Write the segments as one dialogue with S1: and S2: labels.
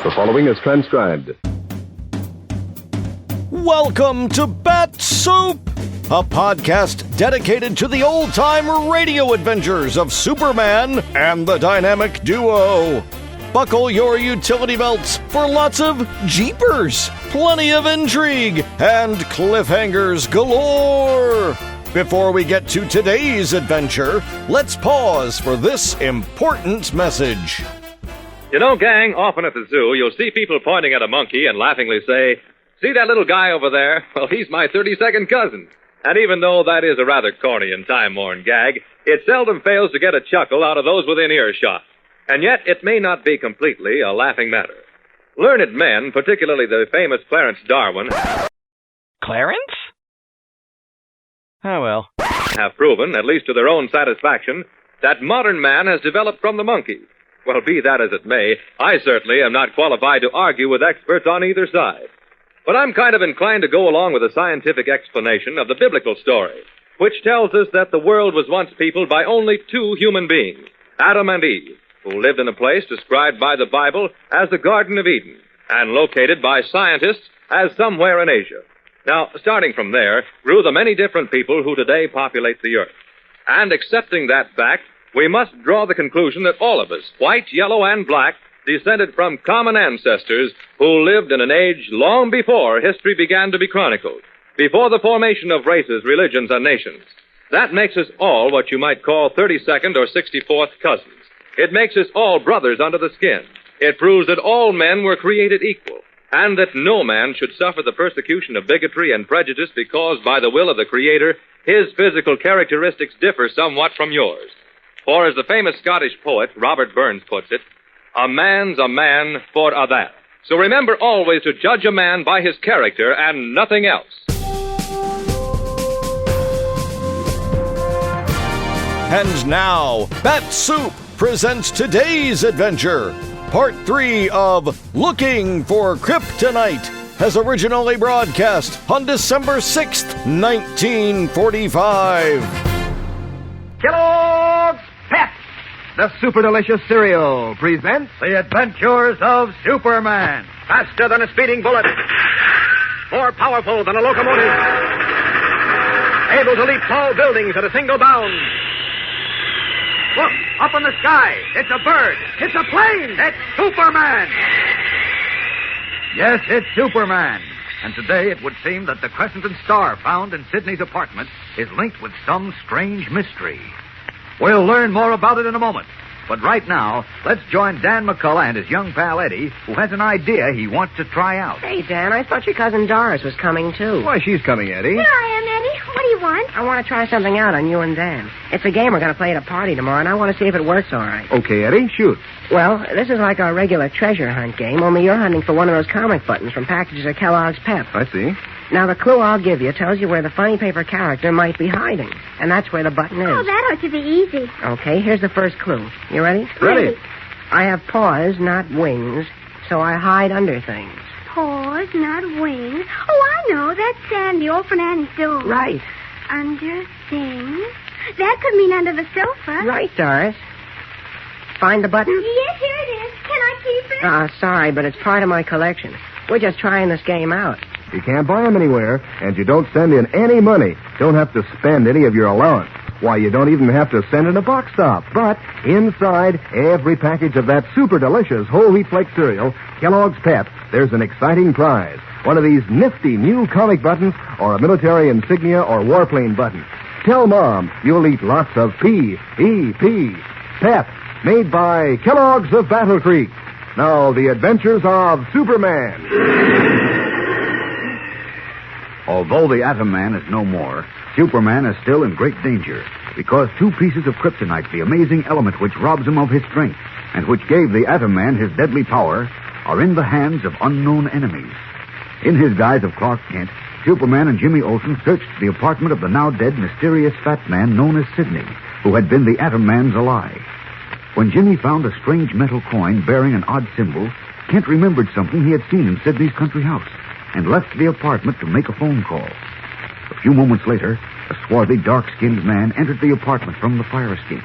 S1: The following is transcribed.
S2: Welcome to Bat Soup, a podcast dedicated to the old-time radio adventures of Superman and the dynamic duo. Buckle your utility belts for lots of jeepers, plenty of intrigue, and cliffhangers galore. Before we get to today's adventure, let's pause for this important message.
S3: You know, gang, often at the zoo, you'll see people pointing at a monkey and laughingly say, "See that little guy over there? Well, he's my 32nd cousin." And even though that is a rather corny and time-worn gag, it seldom fails to get a chuckle out of those within earshot. And yet, it may not be completely a laughing matter. Learned men, particularly the famous Clarence Darwin...
S4: Clarence? Oh, well.
S3: ...have proven, at least to their own satisfaction, that modern man has developed from the monkey. Well, be that as it may, I certainly am not qualified to argue with experts on either side. But I'm kind of inclined to go along with a scientific explanation of the biblical story, which tells us that the world was once peopled by only two human beings, Adam and Eve, who lived in a place described by the Bible as the Garden of Eden, and located by scientists as somewhere in Asia. Now, starting from there, grew the many different people who today populate the earth. And accepting that fact, we must draw the conclusion that all of us, white, yellow, and black, descended from common ancestors who lived in an age long before history began to be chronicled, before the formation of races, religions, and nations. That makes us all what you might call 32nd or 64th cousins. It makes us all brothers under the skin. It proves that all men were created equal, and that no man should suffer the persecution of bigotry and prejudice because, by the will of the Creator, his physical characteristics differ somewhat from yours. For, as the famous Scottish poet Robert Burns puts it, "A man's a man for a' that." So remember always to judge a man by his character and nothing else.
S2: And now, Bat Soup presents today's adventure. Part 3 of Looking for Kryptonite, as originally broadcast on December 6th, 1945.
S5: Kellogg's Pep, the super delicious cereal, presents The Adventures of Superman. Faster than a speeding bullet, more powerful than a locomotive, able to leap tall buildings at a single bound. Look, up in the sky, it's a bird, it's a plane, it's Superman. Yes, it's Superman. And today it would seem that the crescent and star found in Sidney's apartment is linked with some strange mystery. We'll learn more about it in a moment. But right now, let's join Dan McCullough and his young pal Eddie, who has an idea he wants to try out.
S6: Hey, Dan, I thought your cousin Doris was coming, too.
S5: Why, she's coming, Eddie.
S7: Here I am, Eddie. What do you want?
S6: I want to try something out on you and Dan. It's a game we're going to play at a party tomorrow, and I want to see if it works all right.
S5: Okay, Eddie, shoot.
S6: Well, this is like our regular treasure hunt game, only you're hunting for one of those comic buttons from packages of Kellogg's Pep.
S5: I see.
S6: Now, the clue I'll give you tells you where the funny paper character might be hiding, and that's where the button is.
S7: Oh, that ought to be easy.
S6: Okay, here's the first clue. You ready?
S5: Ready.
S6: I have paws, not wings, so I hide under things.
S7: Paws, not wings. Oh, I know. That's Sandy, old Aunt Annie's dog.
S6: Right.
S7: Under things? That could mean under the sofa.
S6: Right, Doris. Find the button?
S7: Yes, here it is. Can I keep it?
S6: Sorry, but it's part of my collection. We're just trying this game out.
S1: You can't buy them anywhere, and you don't send in any money. Don't have to spend any of your allowance. Why, you don't even have to send in a box top. But inside every package of that super delicious whole wheat flake cereal, Kellogg's Pep, there's an exciting prize. One of these nifty new comic buttons, or a military insignia or warplane button. Tell Mom you'll eat lots of P-E-P. Pep, made by Kellogg's of Battle Creek. Now, the adventures of Superman.
S5: Although the Atom Man is no more, Superman is still in great danger because two pieces of kryptonite, the amazing element which robs him of his strength and which gave the Atom Man his deadly power, are in the hands of unknown enemies. In his guise of Clark Kent, Superman and Jimmy Olsen searched the apartment of the now-dead mysterious fat man known as Sidney, who had been the Atom Man's ally. When Jimmy found a strange metal coin bearing an odd symbol, Kent remembered something he had seen in Sidney's country house and left the apartment to make a phone call. A few moments later, a swarthy, dark-skinned man entered the apartment from the fire escape.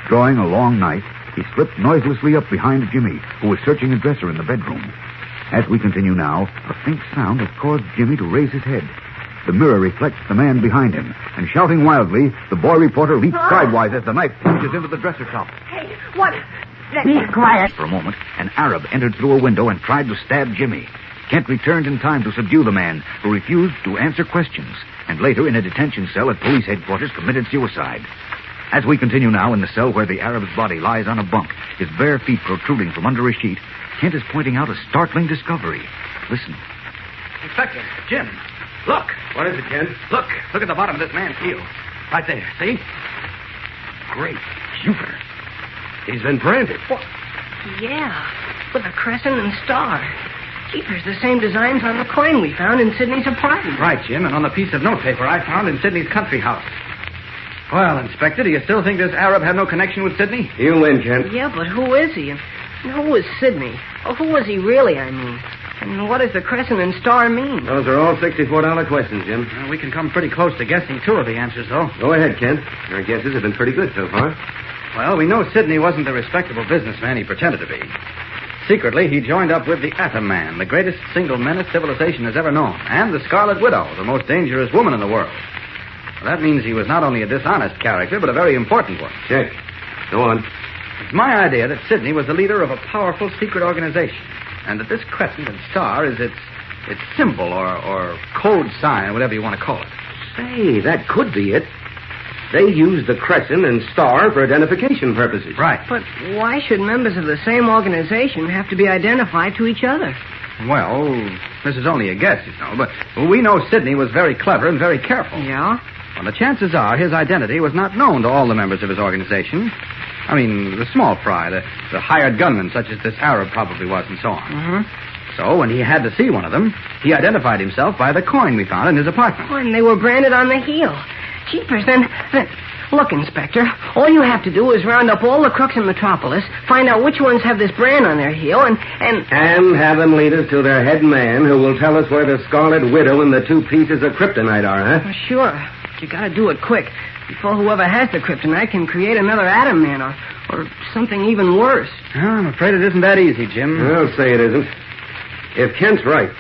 S5: Drawing a long knife, he slipped noiselessly up behind Jimmy, who was searching a dresser in the bedroom. As we continue now, a faint sound has caused Jimmy to raise his head. The mirror reflects the man behind him, and shouting wildly, the boy reporter leaps sidewise as the knife plunges into the dresser top.
S6: Hey, what? Be quiet.
S5: For a moment, an Arab entered through a window and tried to stab Jimmy. Kent returned in time to subdue the man, who refused to answer questions, and later, in a detention cell at police headquarters, committed suicide. As we continue now in the cell where the Arab's body lies on a bunk, his bare feet protruding from under a sheet, Kent is pointing out a startling discovery. Listen.
S8: Inspector, Jim, look.
S1: What is it, Kent?
S8: Look at the bottom of this man's heel. Right there, see?
S1: Great Jupiter. He's been branded.
S6: What? Yeah, with a crescent and star. Jeepers, the same designs on the coin we found in Sidney's apartment.
S8: Right, Jim, and on the piece of notepaper I found in Sidney's country house. Well, Inspector, do you still think this Arab had no connection with Sidney?
S1: You win, Kent.
S6: Yeah, but who is he? And who is Sidney? Oh, who was he really, I mean? And what does the crescent and star mean?
S1: Those are all $64 questions, Jim.
S8: Well, we can come pretty close to guessing two of the answers, though.
S1: Go ahead, Kent. Our guesses have been pretty good so far.
S8: Well, we know Sidney wasn't the respectable businessman he pretended to be. Secretly, he joined up with the Atom Man, the greatest single menace civilization has ever known, and the Scarlet Widow, the most dangerous woman in the world. Well, that means he was not only a dishonest character, but a very important one.
S1: Check. Go on.
S8: It's my idea that Sidney was the leader of a powerful secret organization, and that this crescent and star is its symbol or code sign, whatever you want to call it.
S1: Say, that could be it. They used the crescent and star for identification purposes.
S8: Right.
S6: But why should members of the same organization have to be identified to each other?
S8: Well, this is only a guess, you know, but we know Sidney was very clever and very careful.
S6: Yeah?
S8: Well, the chances are his identity was not known to all the members of his organization. I mean, the small fry, the hired gunmen, such as this Arab probably was, and so on.
S6: Mm-hmm.
S8: So, when he had to see one of them, he identified himself by the coin we found in his apartment.
S6: Oh, and they were branded on the heel. Jeepers, then... Look, Inspector, all you have to do is round up all the crooks in Metropolis, find out which ones have this brand on their heel, and
S1: have them lead us to their head man, who will tell us where the Scarlet Widow and the 2 pieces of kryptonite are, huh?
S6: Well, sure. But you gotta do it quick, before whoever has the kryptonite can create another Atom Man, or something even worse.
S8: Well, I'm afraid it isn't that easy, Jim.
S1: I'll say it isn't. If Kent's right,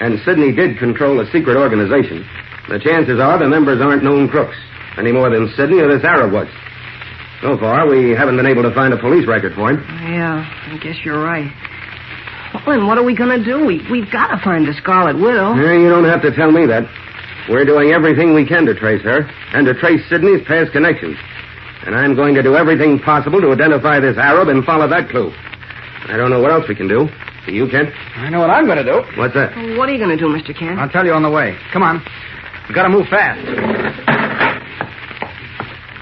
S1: and Sidney did control a secret organization, the chances are the members aren't known crooks, any more than Sidney or this Arab was. So far, we haven't been able to find a police record for him.
S6: Yeah, I guess you're right. Well, then what are we going to do? We've got to find the Scarlet Widow.
S1: You don't have to tell me that. We're doing everything we can to trace her, and to trace Sidney's past connections. And I'm going to do everything possible to identify this Arab and follow that clue. I don't know what else we can do. Do you, Kent?
S8: I know what I'm going to do.
S1: What's that?
S6: What are you going to do, Mr. Kent?
S8: I'll tell you on the way. Come on. We've got to move fast.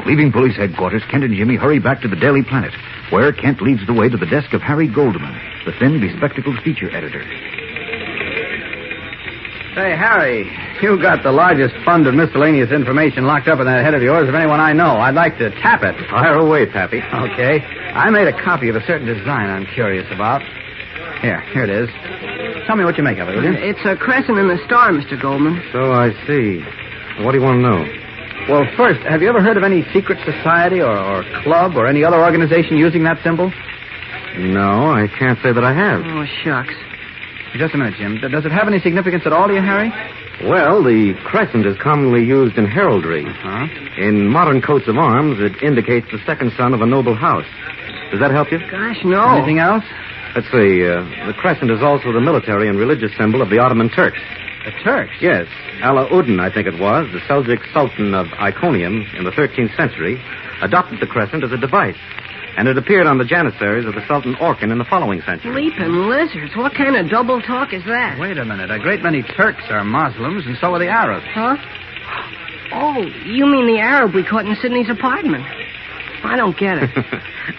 S5: Leaving police headquarters, Kent and Jimmy hurry back to the Daily Planet, where Kent leads the way to the desk of Harry Goldman, the thin, bespectacled feature editor.
S8: Say, Harry, you got the largest fund of miscellaneous information locked up in that head of yours of anyone I know. I'd like to tap it.
S1: Fire away, Pappy.
S8: Okay. I made a copy of a certain design I'm curious about. Here it is. Tell me what you make of it, will you?
S6: It's a crescent and a star, Mr. Goldman.
S1: So I see. What do you want to know?
S8: Well, first, have you ever heard of any secret society or club or any other organization using that symbol?
S1: No, I can't say that I have.
S6: Oh, shucks.
S8: Just a minute, Jim. Does it have any significance at all to you, Harry?
S1: Well, the crescent is commonly used in heraldry.
S8: Uh-huh.
S1: In modern coats of arms, it indicates the second son of a noble house. Does that help you?
S6: Gosh, no.
S8: Anything else?
S1: Let's see. The crescent is also the military and religious symbol of the Ottoman Turks.
S8: The Turks?
S1: Yes. Alauddin, I think it was, the Seljuk Sultan of Iconium in the 13th century, adopted the crescent as a device. And it appeared on the janissaries of the Sultan Orkan in the following century.
S6: Leaping lizards. What kind of double talk is that?
S8: Wait a minute. A great many Turks are Muslims, and so are the Arabs.
S6: Huh? Oh, you mean the Arab we caught in Sidney's apartment. I don't get it.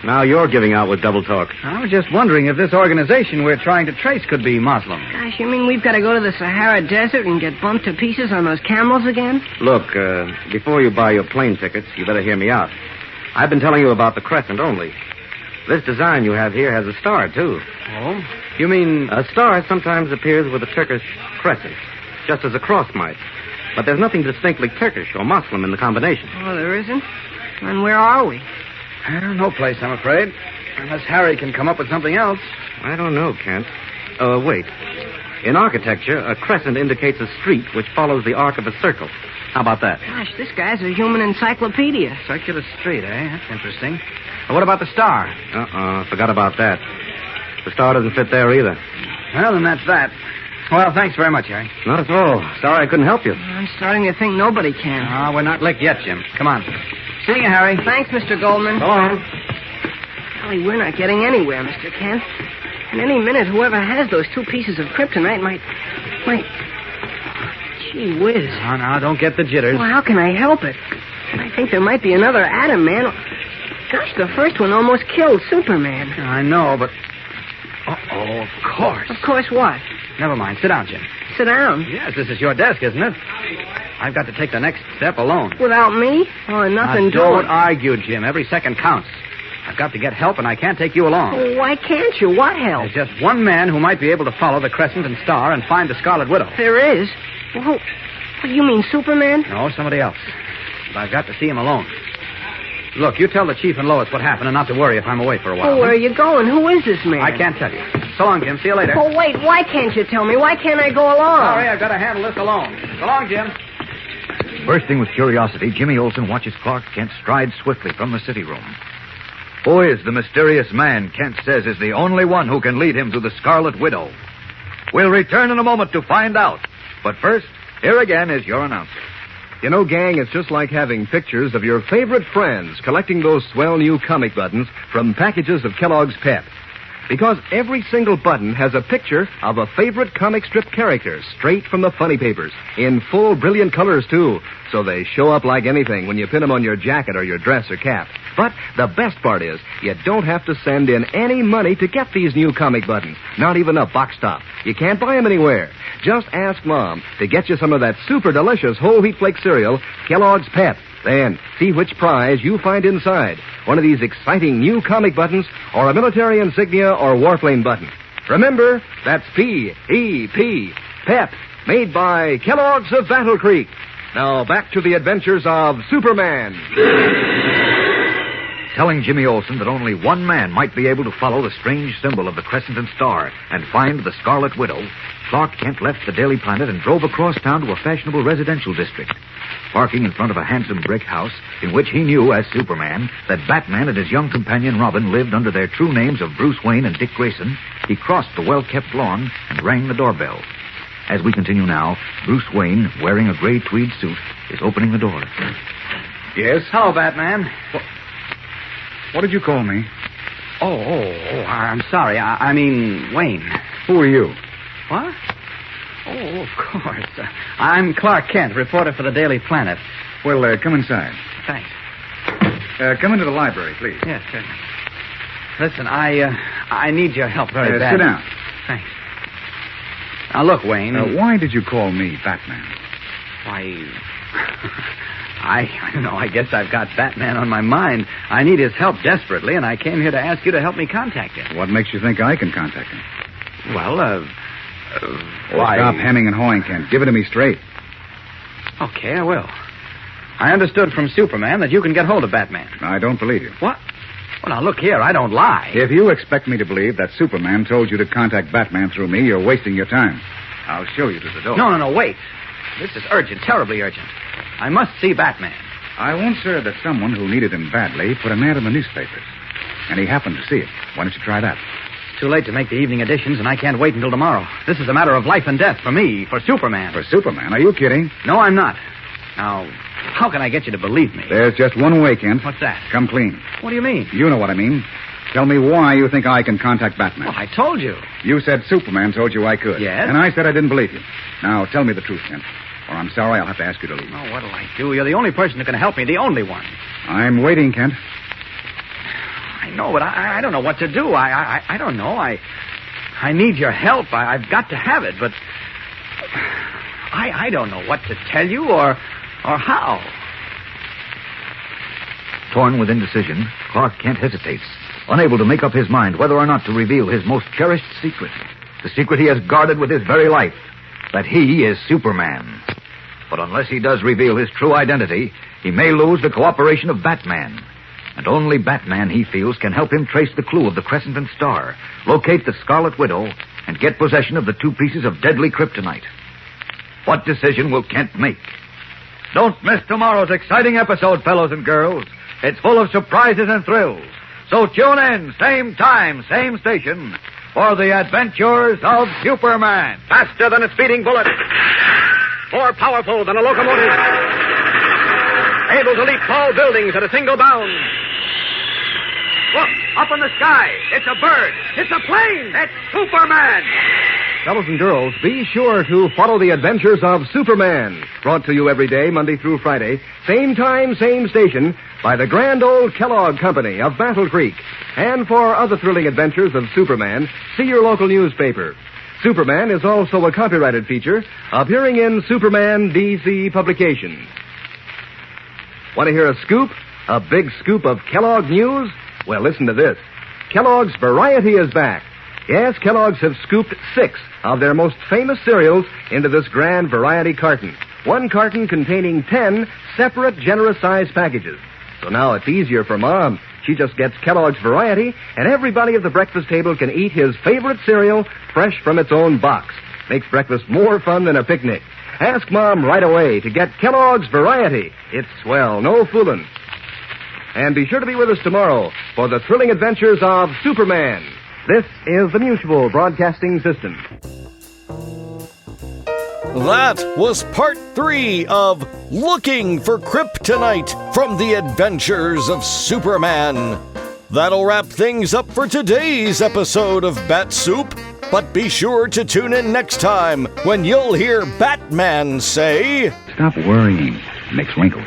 S1: Now you're giving out with double talk.
S8: I was just wondering if this organization we're trying to trace could be Muslim.
S6: Gosh, you mean we've got to go to the Sahara Desert and get bumped to pieces on those camels again?
S1: Look, before you buy your plane tickets, you better hear me out. I've been telling you about the crescent only. This design you have here has a star, too.
S8: Oh? You mean...
S1: A star sometimes appears with a Turkish crescent, just as a cross might. But there's nothing distinctly Turkish or Muslim in the combination.
S6: Oh, there isn't? And where are we?
S8: No place, I'm afraid. Unless Harry can come up with something else.
S9: I don't know, Kent. Wait. In architecture, a crescent indicates a street which follows the arc of a circle. How about that?
S6: Gosh, this guy's a human encyclopedia.
S8: Circular street, eh? That's interesting. Well, what about the star?
S9: Forgot about that. The star doesn't fit there either.
S8: Well, then that's that. Well, thanks very much, Harry.
S9: Not at all. Sorry I couldn't help you.
S6: I'm starting to think nobody can.
S8: We're not licked yet, Jim. Come on. See you, Harry.
S6: Thanks, Mr. Goldman.
S9: Go on.
S6: Golly, we're not getting anywhere, Mr. Kent. In any minute, whoever has those 2 pieces of kryptonite might... Gee whiz.
S8: Now, don't get the jitters.
S6: Well, how can I help it? I think there might be another Atom Man. Gosh, the first one almost killed Superman.
S8: I know, but... Uh-oh, of course.
S6: Of course what?
S8: Never mind. Sit down, Jim.
S6: Sit down.
S8: Yes, this is your desk, isn't it? I've got to take the next step alone.
S6: Without me? Oh, nothing doing.
S8: Don't argue, Jim. Every second counts. I've got to get help, and I can't take you along.
S6: Well, why can't you? What help?
S8: There's just one man who might be able to follow the Crescent and Star and find the Scarlet Widow.
S6: There is? Well, you mean Superman?
S8: No, somebody else. But I've got to see him alone. Look, you tell the Chief and Lois what happened and not to worry if I'm away for a while.
S6: Oh, where are you going? Who is this man?
S8: I can't tell you. So long, Jim. See you later.
S6: Oh, wait. Why can't you tell me? Why can't I go along?
S8: Sorry, I've got to handle this alone. So long, Jim.
S5: Bursting with curiosity, Jimmy Olsen watches Clark Kent stride swiftly from the city room. Who is the mysterious man Kent says is the only one who can lead him to the Scarlet Widow? We'll return in a moment to find out. But first, here again is your announcer.
S1: You know, gang, it's just like having pictures of your favorite friends collecting those swell new comic buttons from packages of Kellogg's Pep. Because every single button has a picture of a favorite comic strip character straight from the funny papers, in full brilliant colors, too. So they show up like anything when you pin them on your jacket or your dress or cap. But the best part is, you don't have to send in any money to get these new comic buttons. Not even a box top. You can't buy them anywhere. Just ask Mom to get you some of that super delicious whole wheat flake cereal, Kellogg's Pep. Then see which prize you find inside. One of these exciting new comic buttons, or a military insignia or warplane button. Remember, that's P-E-P, Pep, made by Kellogg's of Battle Creek. Now back to the adventures of Superman.
S5: Telling Jimmy Olsen that only one man might be able to follow the strange symbol of the Crescent and Star and find the Scarlet Widow, Clark Kent left the Daily Planet and drove across town to a fashionable residential district. Parking in front of a handsome brick house in which he knew, as Superman, that Batman and his young companion Robin lived under their true names of Bruce Wayne and Dick Grayson, he crossed the well-kept lawn and rang the doorbell. As we continue now, Bruce Wayne, wearing a gray tweed suit, is opening the door.
S8: Yes? Hello, Batman.
S10: What did you call me?
S8: Oh, I'm sorry. I mean, Wayne.
S10: Who are you?
S8: What? Oh, of course. I'm Clark Kent, reporter for the Daily Planet.
S10: Well, come inside.
S8: Thanks.
S10: Come into the library, please.
S8: Yes, certainly. Listen, I need your help very badly.
S10: Sit down.
S8: Thanks. Now, look, Wayne.
S10: Why did you call me Batman?
S8: Why, I don't know. I guess I've got Batman on my mind. I need his help desperately, and I came here to ask you to help me contact him.
S10: What makes you think I can contact him?
S8: Well,
S10: why? Stop hemming and hawing, Kent. Give it to me straight.
S8: Okay, I will. I understood from Superman that you can get hold of Batman.
S10: I don't believe you.
S8: What? Well, now, look here. I don't lie.
S10: If you expect me to believe that Superman told you to contact Batman through me, you're wasting your time. I'll show you to the door.
S8: No, wait. This is urgent, terribly urgent. I must see Batman.
S10: I once heard that someone who needed him badly put an ad in the newspapers. And he happened to see it. Why don't you try that?
S8: It's too late to make the evening editions, and I can't wait until tomorrow. This is a matter of life and death for me, for Superman.
S10: For Superman? Are you kidding?
S8: No, I'm not. Now, how can I get you to believe me?
S10: There's just one way, Kent.
S8: What's that?
S10: Come clean.
S8: What do you mean?
S10: You know what I mean. Tell me why you think I can contact Batman.
S8: Well, I told you.
S10: You said Superman told you I could.
S8: Yes?
S10: And I said I didn't believe you. Now, tell me the truth, Kent. Or I'm sorry, I'll have to ask you to leave.
S8: Oh, what'll I do? You're the only person who can help me, the only one.
S10: I'm waiting, Kent.
S8: I know, but I don't know what to do. I don't know. I need your help. I've got to have it, but I don't know what to tell you or how.
S5: Torn with indecision, Clark Kent hesitates, unable to make up his mind whether or not to reveal his most cherished secret, the secret he has guarded with his very life, that he is Superman. But unless he does reveal his true identity, he may lose the cooperation of Batman. And only Batman, he feels, can help him trace the clue of the Crescent and Star, locate the Scarlet Widow, and get possession of the 2 pieces of deadly kryptonite. What decision will Kent make? Don't miss tomorrow's exciting episode, fellows and girls. It's full of surprises and thrills. So tune in, same time, same station, for the adventures of Superman.
S11: Faster than a speeding bullet. More powerful than a locomotive. Able to leap tall buildings at a single bound. Look, up in the sky. It's a bird. It's a plane. It's Superman.
S1: Fellows and girls, be sure to follow the adventures of Superman. Brought to you every day, Monday through Friday. Same time, same station, by the grand old Kellogg Company of Battle Creek. And for other thrilling adventures of Superman, see your local newspaper. Superman is also a copyrighted feature appearing in Superman DC publications. Want to hear a scoop? A big scoop of Kellogg news? Well, listen to this. Kellogg's Variety is back. Yes, Kellogg's have scooped 6 of their most famous cereals into this grand variety carton. One carton containing 10 separate, generous-sized packages. So now it's easier for Mom. She just gets Kellogg's Variety, and everybody at the breakfast table can eat his favorite cereal fresh from its own box. Makes breakfast more fun than a picnic. Ask Mom right away to get Kellogg's Variety. It's swell, no fooling. And be sure to be with us tomorrow for the thrilling adventures of Superman. This is the Mutual Broadcasting System.
S2: That was part 3 of Looking for Kryptonite from the Adventures of Superman. That'll wrap things up for today's episode of Bat Soup. But be sure to tune in next time when you'll hear Batman say,
S10: Stop worrying. It makes wrinkles.